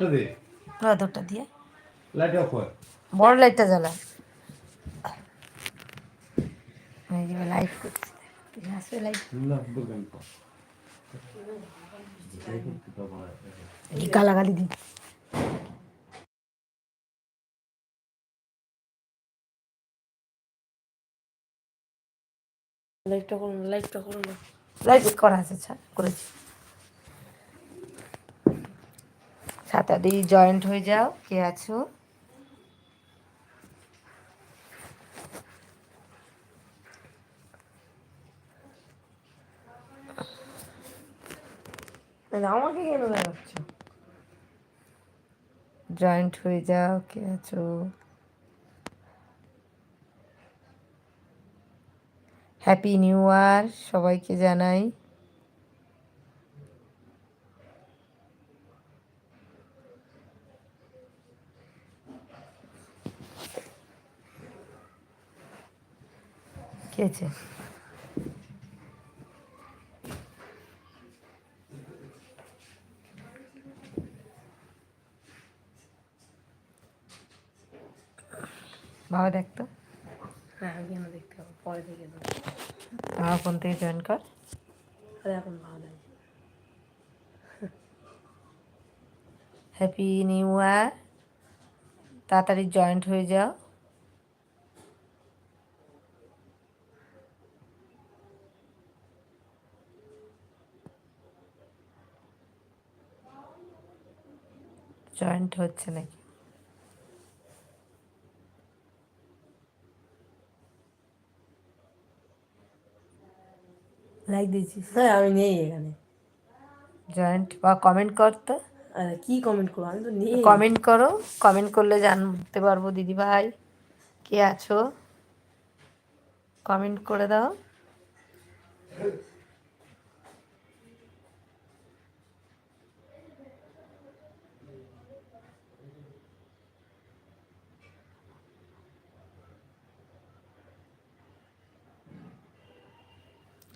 ধরটা দিয়ে বড় লাইটটা জ্বালা লাইট করছি গালাগালি দিই লাইটটা করুন না লাইট করা আছে করেছি ছাতাদি জয়েন্ট হয়ে যাও কে আছো আমাকে কেন লাগাচ্ছ জয়েন্ট হয়ে যাও কে আছো হ্যাপি নিউ ইয়ার সবাইকে জানাই কে আছে বাবা দেখতো হ্যাঁ কেন দেখতে হবে পরে দেখে দেবো আমার ফোন থেকে জয়েন কর আরে এখন ভালো লাগে হ্যাপি নিউ ইয়ার তাড়াতাড়ি জয়েন্ট হয়ে যাও জয়েন্ট হচ্ছে নাকি লাইক দিয়েছিস হ্যাঁ আমি নেই এখানে জয়েন্ট বা কমেন্ট কর তো কি কমেন্ট করবো আমি তো নেই কমেন্ট করো কমেন্ট করলে জানতে পারবো দিদি ভাই কে আছো কমেন্ট করে দাও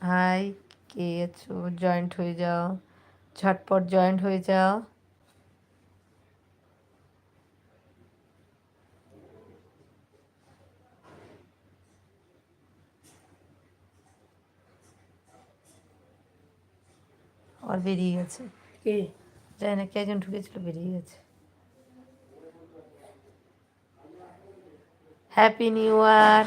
হাই কে আছো জয়েন্ট হয়ে যাও ঝটপট জয়েন্ট হয়ে যাও আর বেরিয়ে গেছে কে জানি না কে একজন ঢুকেছিল বেরিয়ে গেছে হ্যাপি নিউ ইয়ার